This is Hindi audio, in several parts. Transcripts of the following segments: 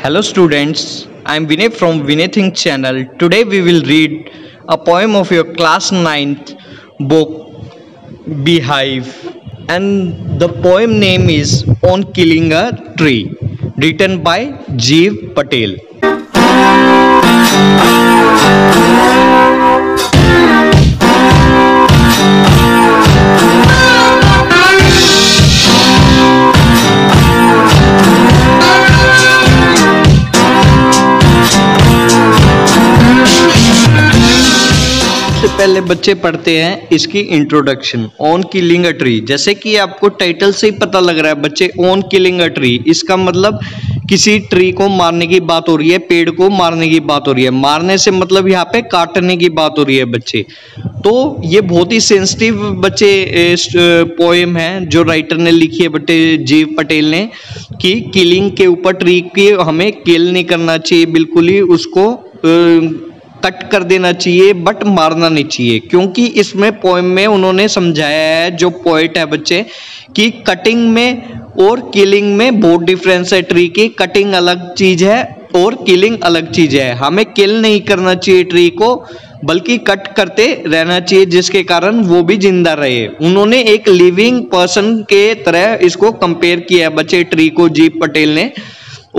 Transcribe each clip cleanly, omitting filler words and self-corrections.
Hello students, I am Vinay from Vinay Think channel. Today we will read a poem of your class 9th book Beehive, and the poem name is On Killing a Tree, written by Jeev Patel. पहले बच्चे पढ़ते हैं इसकी introduction. On killing a tree, जैसे कि आपको टाइटल से ही पता लग रहा है बच्चे, ऑन किलिंग अ ट्री, इसका मतलब किसी ट्री को मारने की बात हो रही है, पेड़ को मारने की बात हो रही है। मारने से मतलब यहाँ पे काटने की बात हो रही है बच्चे। तो ये बहुत ही सेंसिटिव बच्चे पोएम है जो राइटर ने लिखी है बच्चे जीव पटेल ने, कि किलिंग के ऊपर, ट्री की हमें किल नहीं करना चाहिए, बिल्कुल ही उसको कट कर देना चाहिए, बट मारना नहीं चाहिए। क्योंकि इसमें पोएम में उन्होंने समझाया है, जो पोएट है बच्चे, कि कटिंग में और किलिंग में बहुत डिफरेंस है। ट्री की कटिंग अलग चीज है और किलिंग अलग चीज है। हमें किल नहीं करना चाहिए ट्री को, बल्कि कट करते रहना चाहिए, जिसके कारण वो भी जिंदा रहे। उन्होंने एक लिविंग पर्सन के तरह इसको कंपेयर किया है बच्चे ट्री को, जीव पटेल ने,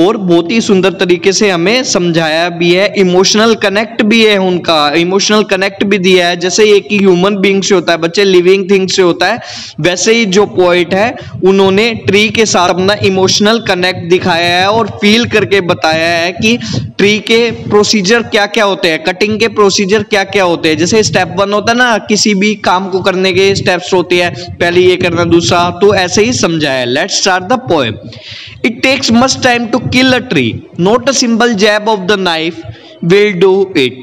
और बहुत ही सुंदर तरीके से हमें समझाया भी है। इमोशनल कनेक्ट भी है, उनका इमोशनल कनेक्ट भी दिया है। जैसे एक ह्यूमन बीइंग से होता है बच्चे, लिविंग थिंग से होता है, वैसे ही जो पोएट है उन्होंने ट्री के साथ अपना इमोशनल कनेक्ट दिखाया है और फील करके बताया है कि ट्री के प्रोसीजर क्या क्या होते हैं, कटिंग के प्रोसीजर क्या क्या होते हैं। जैसे स्टेप 1 होता है ना, किसी भी काम को करने के स्टेप्स होते हैं, पहले ये करना, दूसरा, तो ऐसे ही समझाया। Let's start the poem. It takes much time to kill a tree. Not a simple jab of the knife will do it.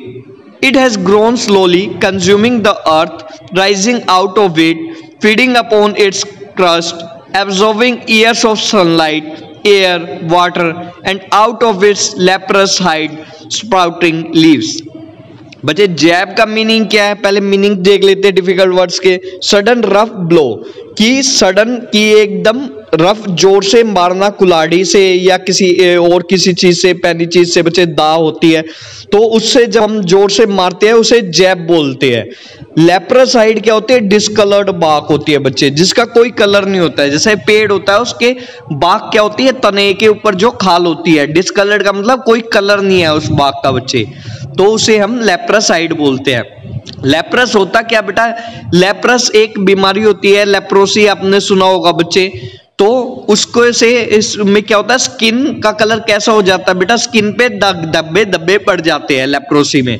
It has grown slowly, consuming the earth, rising out of it, feeding upon its crust, absorbing years of sunlight, air, water, and out of its leprous hide, sprouting leaves. बच्चे जैब का मीनिंग क्या है, पहले मीनिंग देख लेते हैं डिफिकल्ट वर्ड्स के। सडन रफ ब्लो, की सडन की एकदम रफ, जोर से मारना, कुल्हाड़ी से या किसी और किसी चीज से, पैनी चीज से बच्चे दा होती है, तो उससे जब हम जोर से मारते हैं उसे जैब बोलते हैं। लेप्रोसाइड क्या होती है, डिसकलर्ड बाक होती है बच्चे, जिसका कोई कलर नहीं होता है। जैसे पेड़ होता है, उसके बाक क्या होती है, तने के ऊपर जो खाल होती है। डिसकलर्ड का मतलब कोई कलर नहीं है उस बाक का बच्चे, तो उसे हम लेप्रोसाइड बोलते हैं। लेप्रस होता क्या बेटा, लेप्रस एक बीमारी होती है, लेप्रोसी आपने सुना होगा बच्चे। तो उसको से इसमें क्या होता है, स्किन का कलर कैसा हो जाता है बेटा, स्किन पे धब्बे धब्बे पड़ जाते हैं लेप्रोसी में।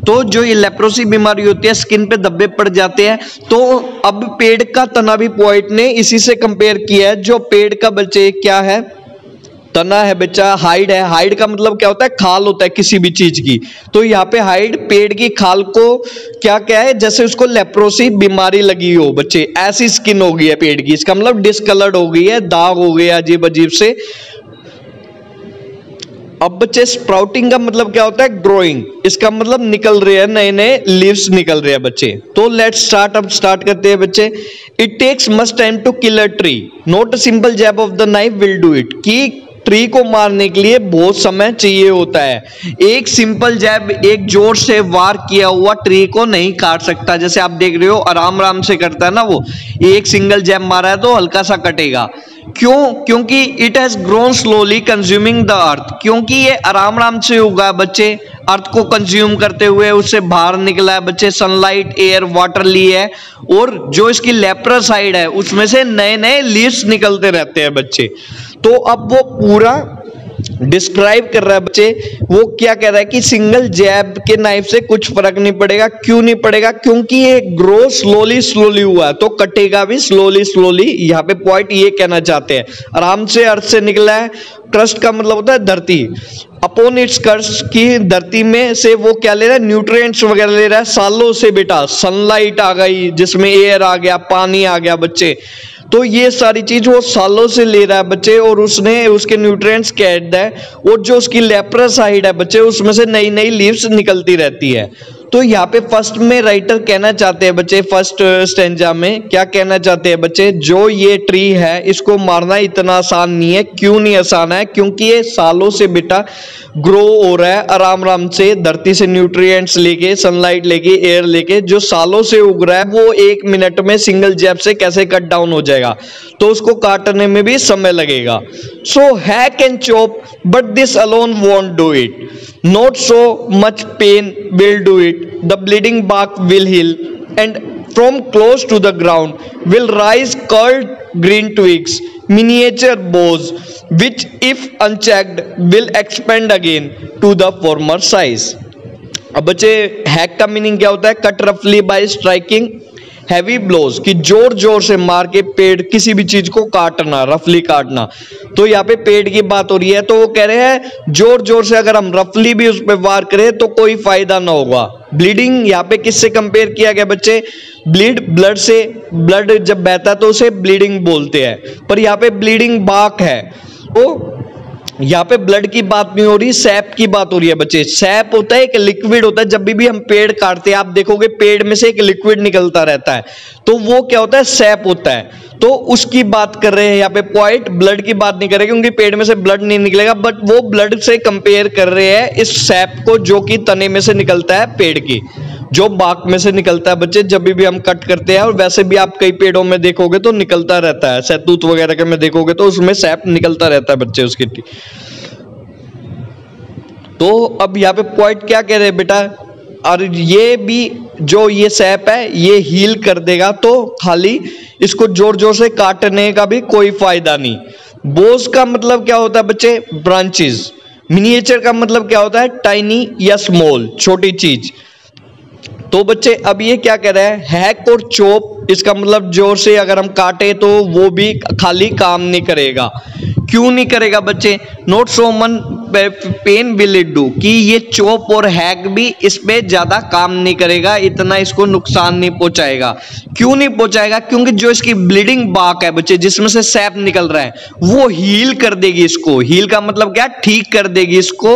तो जो ये लेप्रोसी बीमारी होती है, स्किन पे धब्बे पड़ जाते हैं। तो अब पेड़ का तना भी पोएट ने इसी से कंपेयर किया है। जो पेड़ का बच्चे क्या है, तना है बच्चा, हाइड है। हाइड का मतलब क्या होता है, खाल होता है किसी भी चीज की। तो यहाँ पे हाइड, पेड़ की खाल को क्या क्या है, जैसे उसको लेप्रोसी बीमारी लगी हो बच्चे, ऐसी स्किन हो गई है पेड़ की। इसका मतलब डिसकलर्ड हो गई है, दाग हो गया अजीब अजीब से। अब बच्चे स्प्राउटिंग का मतलब क्या होता है, ग्रोइंग, इसका मतलब निकल रहे हैं, नए नए लीव्स निकल रहे हैं बच्चे। तो लेट्स स्टार्ट, अब स्टार्ट करते हैं बच्चे। It takes much time to kill a tree, not a simple jab of the knife will do it. की ट्री को मारने के लिए बहुत समय चाहिए होता है। एक सिंपल जैब, एक जोर से वार किया हुआ ट्री को नहीं काट सकता। जैसे आप देख रहे हो आराम आराम से करता है ना वो, एक सिंगल जैब मारा है तो हल्का सा कटेगा। क्यों? क्योंकि it has grown slowly consuming the earth, क्योंकि ये आराम आराम से उगा बच्चे, अर्थ को कंज्यूम करते हुए उससे बाहर निकला है बच्चे, सनलाइट, एयर, वाटर ली है, और जो इसकी लेप्रोसाइड है उसमें से नए नए लीव्स निकलते रहते हैं बच्चे। तो अब वो पूरा डिस्क्राइब कर रहा है बच्चे, वो क्या कह रहा है कि सिंगल जैब के नाइफ से कुछ फर्क नहीं पड़ेगा। क्यों नहीं पड़ेगा? क्योंकि ये ग्रो स्लोली स्लोली हुआ है, तो कटेगा भी स्लोली स्लोली। यहाँ पे पॉइंट ये कहना चाहते हैं, आराम से अर्थ से निकला है। क्रस्ट का मतलब होता है धरती, अपॉन इट्स क्रस्ट की धरती में से वो क्या ले रहा है, न्यूट्रिएंट्स वगैरह ले रहा है सालों से बेटा। सनलाइट आ गई, जिसमें एयर आ गया, पानी आ गया बच्चे, तो ये सारी चीज वो सालों से ले रहा है बच्चे, और उसने उसके न्यूट्रिएंट्स कैद है, और जो उसकी लेप्रोसाइड है बच्चे, उसमें से नई नई लीव्स निकलती रहती है। तो यहाँ पे फर्स्ट में राइटर कहना चाहते हैं बच्चे, फर्स्ट स्टेंजा में क्या कहना चाहते हैं बच्चे, जो ये ट्री है इसको मारना इतना आसान नहीं है। क्यों नहीं आसान है? क्योंकि ये सालों से बेटा ग्रो हो रहा है आराम आराम से, धरती से न्यूट्रिएंट्स लेके, सनलाइट लेके, एयर लेके, जो सालों से उग रहा है वो 1 मिनट में सिंगल जैब से कैसे कट डाउन हो जाएगा, तो उसको काटने में भी समय लगेगा। So hack and chop but this alone won't do it, not so much pain will do it, the bleeding bark will heal, and from close to the ground will rise curled green twigs, miniature boughs, which if unchecked will expand again to the former size। अब बच्चे हैक का मीनिंग क्या होता है? कट रफली बाय स्ट्राइकिंग हैवी ब्लोज, कि जोर जोर से मार के पेड़ किसी भी चीज को काटना, रफली काटना। तो यहाँ पे पेड़ की बात हो रही है, तो वो कह रहे हैं जोर जोर से अगर हम रफली भी उस पर वार करें तो कोई फायदा ना होगा। ब्लीडिंग यहाँ पे किससे कंपेयर किया गया बच्चे? ब्लड से, ब्लड जब बहता है तो उसे ब्लीडिंग बोलते हैं, पर यहाँ पे ब्लीडिंग बाक है। तो यहाँ पे ब्लड की बात नहीं हो रही, सैप की बात हो रही है बच्चे। सैप होता है एक लिक्विड होता है, जब भी हम पेड़ काटते हैं आप देखोगे पेड़ में से एक लिक्विड निकलता रहता है, तो वो क्या होता है? सैप होता है। तो उसकी बात कर रहे हैं यहाँ पे पॉइंट, ब्लड की बात नहीं कर रहे क्योंकि पेड़ में से ब्लड नहीं निकलेगा, बट वो ब्लड से कंपेयर कर रहे हैं इस सैप को जो कि तने में से निकलता है, पेड़ की जो बाक में से निकलता है बच्चे, जब भी हम कट करते हैं। और वैसे भी आप कई पेड़ों में देखोगे तो निकलता रहता है, सहतूत वगैरह के में देखोगे तो उसमें सैप निकलता रहता है बच्चे उसकी। तो अब यहाँ पे पॉइंट क्या कह रहे हैं बेटा, और ये भी जो ये सैप है ये हील कर देगा, तो खाली इसको जोर जोर से काटने का भी कोई फायदा नहीं। बोस का मतलब क्या होता है बच्चे? ब्रांचेस। मिनिएचर का मतलब क्या होता है? टाइनी या स्मॉल, छोटी चीज। तो बच्चे अब ये क्या कह रहा है? हैक और चॉप, इसका मतलब जोर से अगर हम काटे तो वो भी खाली काम नहीं करेगा। क्यों नहीं करेगा बच्चे? नॉट सो मन पेन विल इट डू, कि ये चॉप और हैक भी इसमें ज्यादा काम नहीं करेगा, इतना इसको नुकसान नहीं पहुंचाएगा। क्यों नहीं पहुंचाएगा? क्योंकि जो इसकी ब्लीडिंग बाक है बच्चे, जिसमें से सैप निकल रहा है, वो हील कर देगी इसको। हील का मतलब क्या? ठीक कर देगी इसको।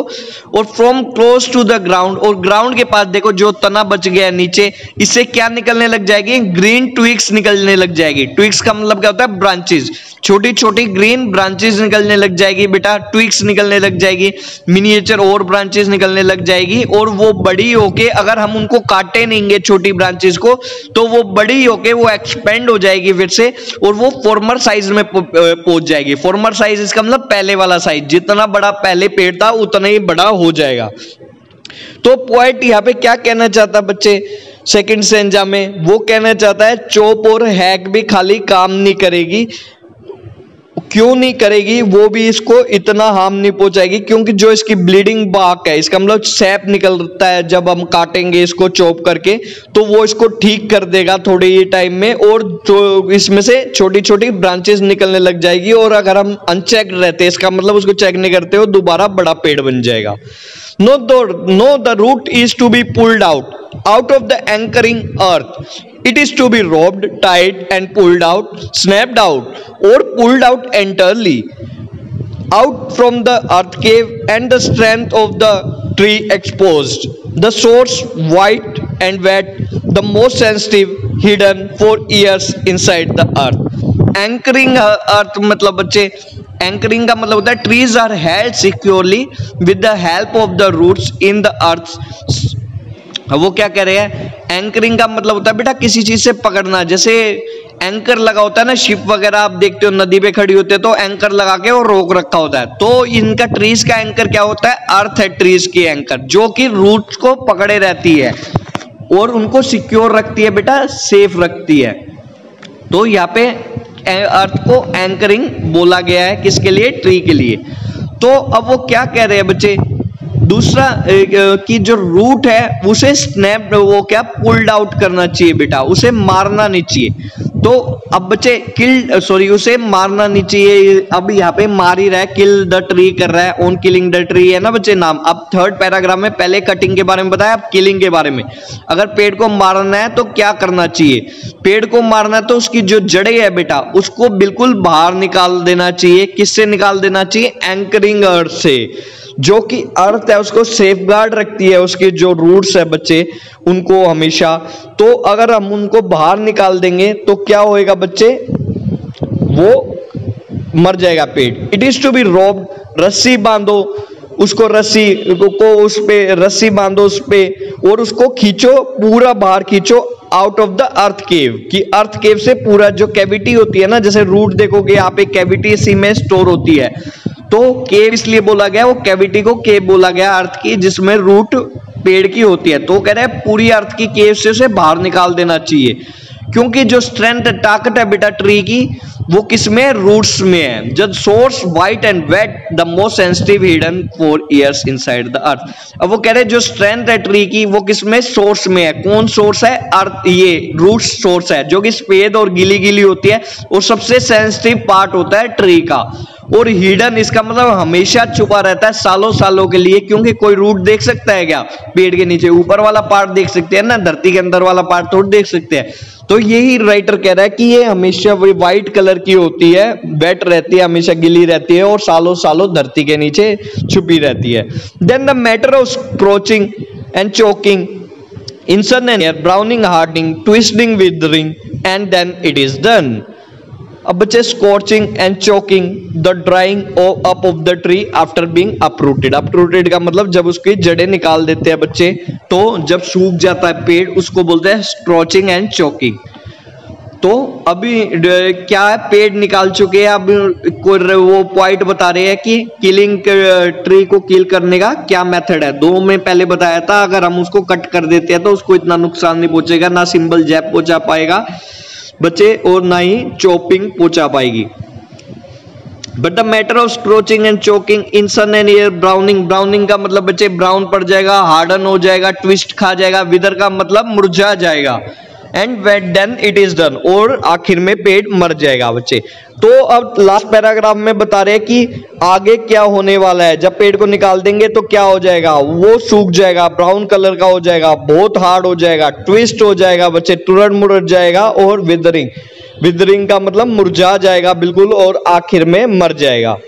और from close to the ground, और ग्राउंड के पास देखो जो तना बच गया नीचे, इससे क्या निकलने लग जाएगी? ग्रीन ट्विग्स निकलने लग जाएगी। ट्विग्स का मतलब क्या होता है? ब्रांचेस, छोटी छोटी ग्रीन ब्रांचेस निकलने लग जाएगी बेटा, ट्विग्स निकलने लग जाएगी, मिनिएचर और ब्रांचेस निकलने लग जाएगी। और वो बड़ी होके, अगर हम उनको काटे नहीं छोटी ब्रांचेस को, तो वो बड़ी होके वो एक्सपेंड हो जाएगी फिर से, और वो फॉर्मर साइज में पहुंच जाएगी। फॉर्मर साइज इसका मतलब पहले वाला साइज, जितना बड़ा पहले पेड़ था उतना ही बड़ा हो जाएगा। तो पॉइंट यहाँ पे क्या कहना चाहता है बच्चे सेकंड स्टेंजा में? वो कहना चाहता है चॉप और हैक भी खाली काम नहीं करेगी। क्यों नहीं करेगी? वो भी इसको इतना हार्म नहीं पहुंचाएगी, क्योंकि जो इसकी ब्लीडिंग बाक है, इसका मतलब सैप निकलता है जब हम काटेंगे इसको चॉप करके, तो वो इसको ठीक कर देगा थोड़े ही टाइम में, और जो इसमें से छोटी छोटी ब्रांचेस निकलने लग जाएगी। और अगर हम अनचेक रहते, इसका मतलब उसको चेक नहीं करते हो, दोबारा बड़ा पेड़ बन जाएगा। No, the root is to be pulled out of the anchoring earth. It is to be robbed, tied, and pulled out, snapped out, or pulled out entirely, out from the earth cave, and the strength of the tree exposed. The source white and wet, the most sensitive, hidden for years inside the earth. Anchoring earth मतलब बच्चे, एंकरिंग का मतलब होता है trees are held securely with the help of the roots in the earth. वो क्या कह रहे हैं? एंकरिंग का मतलब होता है बेटा किसी चीज से पकड़ना। जैसे एंकर लगा होता है ना, शिप वगैरह आप देखते हो नदी पे खड़ी होते हैं तो एंकर लगा के और रोक रखा होता है। तो इनका ट्रीज का एंकर क्या होता है? अर्थ है ट्रीज की एंकर, जो कि रूट्स को पकड़े रहती है और उनको सिक्योर रखती है बेटा, सेफ रखती है। तो यहाँ पे अर्थ को एंकरिंग बोला गया है, किसके लिए? ट्री के लिए। तो अब वो क्या कह रहे हैं बच्चे? दूसरा कि जो रूट है उसे स्नैप, वो क्या पुल्ड आउट करना चाहिए बेटा, उसे मारना नहीं चाहिए। तो अब बच्चे उसे मारना नहीं चाहिए, अब यहाँ पे मार ही रहा है, किल द ट्री कर रहा है, ऑन किलिंग द ट्री है ना बच्चे नाम। अब थर्ड पैराग्राफ में पहले कटिंग के बारे में बताया, अब किलिंग के बारे में। अगर पेड़ को मारना है तो क्या करना चाहिए? पेड़ को मारना है तो उसकी जो जड़ें है बेटा उसको बिल्कुल बाहर निकाल देना चाहिए। किससे निकाल देना चाहिए? एंकरिंग अर्थ से। जो कि अर्थ है उसको सेफगार्ड रखती है, उसके जो रूट्स है बच्चे उनको हमेशा। तो अगर हम उनको बाहर निकाल देंगे तो क्या होएगा बच्चे? वो मर जाएगा पेड़। It is to be roped, रस्सी बांधो उसको, रस्सी को उस पे रस्सी बांधो उस पे और उसको खींचो, पूरा बाहर खींचो आउट ऑफ द अर्थ केव। कि अर्थ केव से पूरा जो कैविटी होती है ना, जैसे रूट देखोगे यहाँ पे कैविटी इसी में स्टोर होती है, तो केव इसलिए बोला गया, वो कैविटी को केव बोला गया अर्थ की जिसमें रूट पेड़ की होती है। तो कह रहे हैं पूरी अर्थ की केव से उसे बाहर निकाल देना चाहिए, क्योंकि जो स्ट्रेंथ ताकत है बेटा ट्री की वो किसमें? रूट्स में है। जब source white and wet the most sensitive hidden for years inside the earth. अब वो कह रहे हैं जो स्ट्रेंथ है ट्री की वो किसमें? सोर्स में है। कौन सोर्स है? अर्थ, ये रूट सोर्स है जो कि सफेद और गीली गीली होती है और सबसे सेंसिटिव पार्ट होता है ट्री का। और हिडन इसका मतलब हमेशा छुपा रहता है सालों सालों के लिए, क्योंकि कोई रूट देख सकता है क्या पेड़ के नीचे? ऊपर वाला पार्ट देख सकते हैं ना, धरती के अंदर वाला पार्ट थोड़ा देख सकते हैं। तो यही राइटर कह रहा है कि ये हमेशा वही व्हाइट कलर की होती है, वेट रहती है, हमेशा गिली रहती है और सालों सालों धरती के नीचे छुपी रहती है। Then the matter of scorching and choking in sun and air, browning, hardening, twisting, withering and then it is done. अब बच्चे scorching and choking the drying up of the tree after being uprooted. Uprooted का मतलब जब उसकी जड़ें निकाल देते हैं बच्चे, तो जब सूख जाता है पेड़ उसको बोलते हैं स्कॉर्चिंग एंड चोकिंग। तो अभी क्या है, पेड़ निकाल चुके हैं, अब वो पॉइंट बता रहे हैं कि किलिंग ट्री को किल करने का क्या मेथड है। दो में पहले बताया था, अगर हम उसको कट कर देते हैं तो उसको इतना नुकसान नहीं पहुंचेगा, ना सिंबल जैप पहुंचा पाएगा बच्चे और ना ही चॉपिंग पहुंचा पाएगी। But the matter of scorching and choking in sun and air, browning, browning का मतलब बच्चे ब्राउन पड़ जाएगा, हार्डन हो जाएगा, ट्विस्ट खा जाएगा, विदर का मतलब मुरझा जाएगा, and wet then it is done, और आखिर में पेड़ मर जाएगा बच्चे। तो अब लास्ट पैराग्राफ में बता रहे हैं कि आगे क्या होने वाला है। जब पेड़ को निकाल देंगे तो क्या हो जाएगा? वो सूख जाएगा, ब्राउन कलर का हो जाएगा, बहुत हार्ड हो जाएगा, ट्विस्ट हो जाएगा बच्चे, टुरड़ मुरझ जाएगा, और विदरिंग, विदरिंग का मतलब मुरझा जाएगा बिल्कुल, और आखिर में मर जाएगा।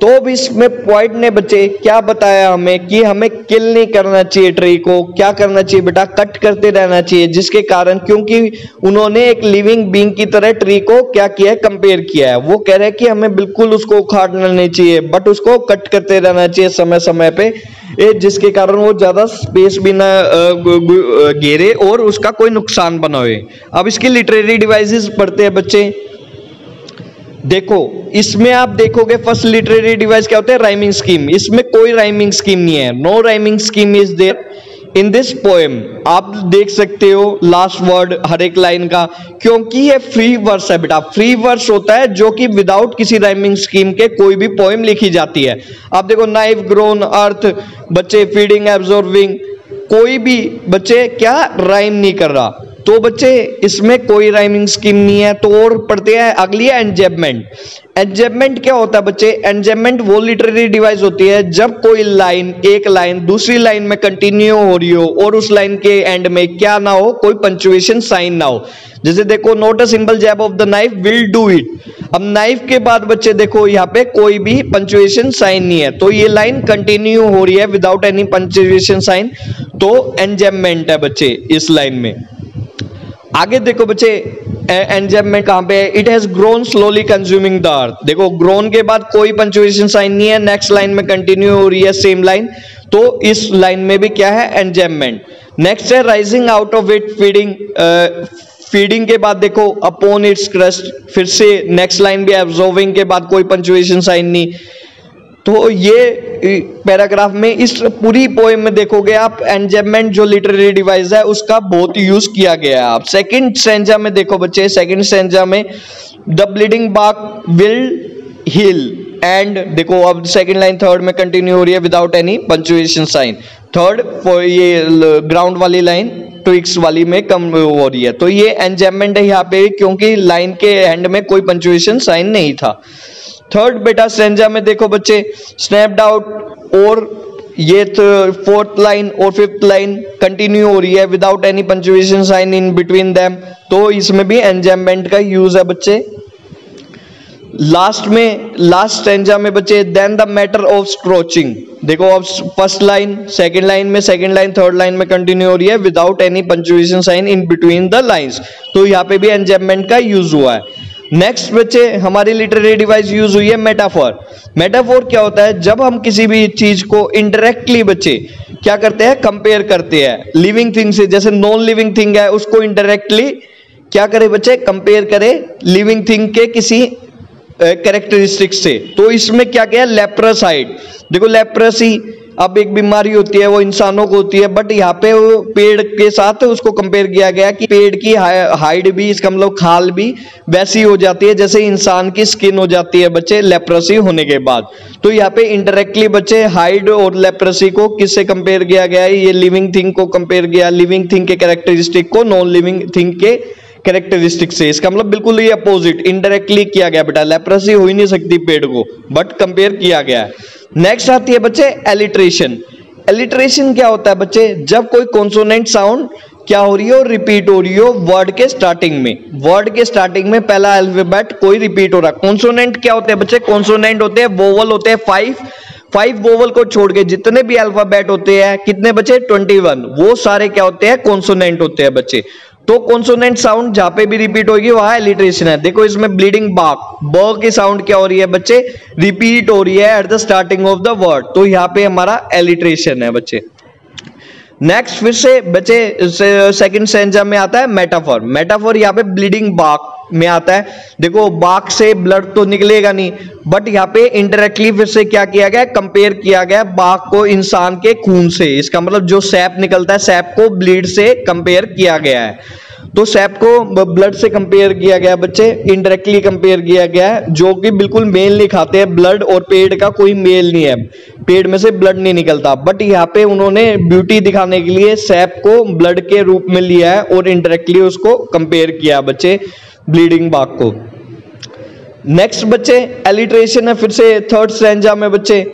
तो अब इसमें पॉइंट ने बच्चे क्या बताया हमें कि हमें किल नहीं करना चाहिए ट्री को। क्या करना चाहिए बेटा? कट करते रहना चाहिए, जिसके कारण, क्योंकि उन्होंने एक लिविंग बीइंग की तरह ट्री को क्या किया है? कंपेयर किया है। वो कह रहे हैं कि हमें बिल्कुल उसको उखाड़ना नहीं चाहिए, बट उसको कट करते रहना चाहिए समय समय पे, जिसके कारण वो ज्यादा स्पेस भी ना घेरे और उसका कोई नुकसान बना हुए। अब इसकी लिटरेरी डिवाइसेस पढ़ते हैं बच्चे। देखो इसमें आप देखोगे फर्स्ट लिटरेरी डिवाइस क्या होता है? Rhyming scheme. इसमें कोई राइमिंग स्कीम नहीं है, no rhyming scheme is there in this poem. आप देख सकते हो लास्ट वर्ड हर एक लाइन का, क्योंकि ये फ्री वर्स है बेटा। फ्री वर्स होता है जो कि विदाउट किसी राइमिंग स्कीम के कोई भी पोएम लिखी जाती है। आप देखो नाइफ, ग्रोन, अर्थ, बच्चे फीडिंग, एब्जॉर्बिंग, कोई भी बच्चे क्या राइम नहीं कर रहा। तो बच्चे इसमें कोई राइमिंग स्कीम नहीं है। तो और पढ़ते हैं, अगली है एंजेबमेंट। एंजेबमेंट क्या होता है बच्चे? एंजेबमेंट वो लिटरेरी डिवाइस होती है जब कोई लाइन, एक लाइन दूसरी लाइन में कंटिन्यू हो रही हो और उस लाइन के एंड में क्या ना हो? कोई पंक्चुएशन साइन ना हो। जैसे देखो, not a simple jab of the knife will do it. अब नाइफ के बाद बच्चे देखो यहाँ पे कोई भी पंक्चुएशन साइन नहीं है, तो ये लाइन कंटिन्यू हो रही है विदाउट एनी पंक्चुएशन साइन, तो एंजेबमेंट है बच्चे इस लाइन में। आगे देखो बच्चे, एंजेबमेंट कहां पे है? It has grown slowly consuming the earth. देखो ग्रोन के बाद कोई पंक्चुएशन साइन नहीं है, नेक्स्ट लाइन में कंटिन्यू हो रही है सेम लाइन, तो इस लाइन में भी क्या है? एंजेबमेंट। नेक्स्ट है rising out of it, feeding. Feeding के बाद देखो अपॉन इट्स क्रस्ट, फिर से नेक्स्ट लाइन भी एब्जॉर्बिंग के बाद कोई पंक्चुएशन साइन नहीं। तो ये पैराग्राफ में इस पूरी पोएम में देखोगे आप, एंजेबमेंट जो लिटरेरी डिवाइस है उसका बहुत यूज किया गया है। आप सेकंड स्टैंजा में देखो बच्चे, सेकंड स्टैंजा में the bleeding bark will heal, and देखो अब सेकंड लाइन थर्ड में कंटिन्यू हो रही है without any punctuation sign. Third ये ग्राउंड वाली लाइन ट्विक्स वाली में कम हो रही है, तो ये एंजाइममेंट है यहाँ पे क्योंकि लाइन के एंड में कोई पंक्चुएशन साइन नहीं था। थर्ड बेटा स्ट्रेंजा में देखो बच्चे स्नैप्ड आउट और ये फोर्थ लाइन और फिफ्थ लाइन कंटिन्यू हो रही है without any punctuation sign in between them, तो इसमें भी एंजाइममेंट का यूज है बच्चे। लास्ट में लास्ट स्ट्रेंजा में बच्चे then the matter of stretching, देखो अब फर्स्ट लाइन सेकंड लाइन में, सेकंड लाइन थर्ड लाइन में कंटिन्यू हो रही है without any punctuation sign in between the lines, तो यहाँ पे भी एंजाइममेंट का यूज हुआ है। नेक्स्ट बच्चे हमारी लिटरेरी डिवाइस यूज हुई है मेटाफोर। मेटाफोर क्या होता है, जब हम किसी भी चीज को इनडायरेक्टली बच्चे क्या करते हैं, कंपेयर करते हैं लिविंग थिंग से, जैसे नॉन लिविंग थिंग है उसको इनडायरेक्टली क्या करे बच्चे, कंपेयर करे लिविंग थिंग के किसी कैरेक्टरिस्टिक्स से। तो इसमें क्या किया, लेप्रोसाइड, देखो लेप्रोसी अब एक बीमारी होती है वो इंसानों को होती है, बट यहाँ पे वो पेड़ के साथ उसको कंपेयर किया गया कि पेड़ की हाइड भी, इसका मतलब खाल भी वैसी हो जाती है जैसे इंसान की स्किन हो जाती है बच्चे लेप्रोसी होने के बाद। तो यहाँ पे इनडायरेक्टली बच्चे हाइड और लेप्रोसी को किससे कंपेयर किया गया है, ये लिविंग थिंग को कंपेयर किया, लिविंग थिंग के कैरेक्टरिस्टिक को नॉन लिविंग थिंग के कैरेक्टरिस्टिक से, इसका मतलब बिल्कुल ही अपोजिट इनडायरेक्टली किया गया बेटा, लेप्रोसी हो ही नहीं सकती पेड़ को, बट कंपेयर किया गया है। नेक्स्ट आती है बच्चे एलिट्रेशन। एलिट्रेशन क्या होता है बच्चे, जब कोई कॉन्सोनेंट साउंड क्या हो रही हो, रिपीट हो रही हो वर्ड के स्टार्टिंग में, वर्ड के स्टार्टिंग में पहला अल्फाबेट कोई रिपीट हो रहा है। कॉन्सोनेंट क्या होते हैं बच्चे, कॉन्सोनेंट होते हैं वोवल होते हैं फाइव वोवल को छोड़ के जितने भी अल्फाबेट होते हैं कितने बच्चे 21, वो सारे क्या होते हैं कॉन्सोनेंट होते हैं बच्चे। तो कॉन्सोनेंट साउंड जहां पे भी रिपीट होगी वहां एलिट्रेशन है। देखो इसमें ब्लीडिंग बाक, ब की साउंड क्या हो रही है बच्चे, रिपीट हो रही है at the starting of the word, तो यहाँ पे हमारा एलिट्रेशन है बच्चे। नेक्स्ट फिर से बच्चे सेकंड स्ट्रेंजा में आता है मेटाफोर। मेटाफोर यहाँ पे ब्लीडिंग बाक में आता है, देखो बाक से ब्लड तो निकलेगा नहीं, बट यहाँ पे इनडायरेक्टली फिर से क्या किया गया, कंपेयर किया गया बाक को इंसान के खून से, इसका मतलब जो सैप निकलता है सैप को ब्लीड से कंपेयर किया गया है। तो सैप को ब्लड से कंपेयर किया गया बच्चे, इनडायरेक्टली कंपेयर किया गया है, जो कि बिल्कुल मेल नहीं खाते हैं, ब्लड और पेड़ का कोई मेल नहीं है, पेड़ में से ब्लड नहीं निकलता, बट यहाँ पे उन्होंने ब्यूटी दिखाने के लिए सैप को ब्लड के रूप में लिया है और इनडायरेक्टली उसको कंपेयर किया बच्चे ब्लीडिंग बाक को। नेक्स्ट बच्चे एलिट्रेशन है, फिर से थर्ड स्ट्रेंजा में बच्चे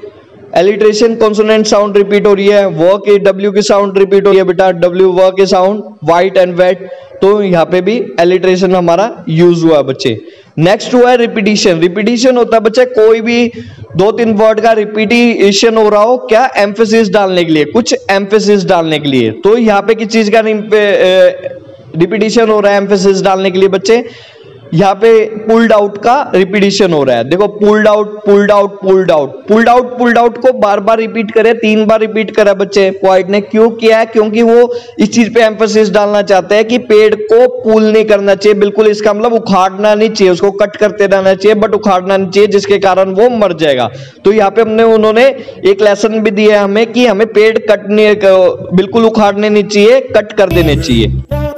एलिट्रेशन, कॉन्सोनेंट साउंड रिपीट हो रही है, व की डब्ल्यू की साउंड रिपीट हो रही है बेटा, डब्ल्यू व की साउंड, वाइट एंड वेट, तो यहाँ पे भी एलिट्रेशन हमारा यूज हुआ बच्चे। नेक्स्ट हुआ है रिपीटिशन। रिपीटिशन होता है बच्चे कोई भी 2-3 वर्ड का रिपीटिशन हो रहा हो, क्या एम्फेसिस डालने के लिए, कुछ एम्फेसिस डालने के लिए, तो यहाँ पे किस चीज का रिपीटिशन हो रहा है एम्फेसिस डालने के लिए बच्चे, यहाँ पे पुल्ड आउट का रिपीटिशन हो रहा है। देखो pulled out pulled out pulled out, pulled out pulled out को बार बार रिपीट करे, 3 बार रिपीट करा बच्चे पोएट ने, क्यों किया है, क्योंकि वो इस चीज पे एम्फेसिस डालना चाहते हैं कि पेड़ को पुल नहीं करना चाहिए बिल्कुल, इसका मतलब उखाड़ना नहीं चाहिए, उसको कट करते रहना चाहिए बट उखाड़ना नहीं चाहिए, जिसके कारण वो मर जाएगा। तो यहाँ पे उन्होंने एक लेसन भी दिया हमें कि हमें पेड़ कटने बिल्कुल उखाड़ने नहीं चाहिए, कट कर देने चाहिए।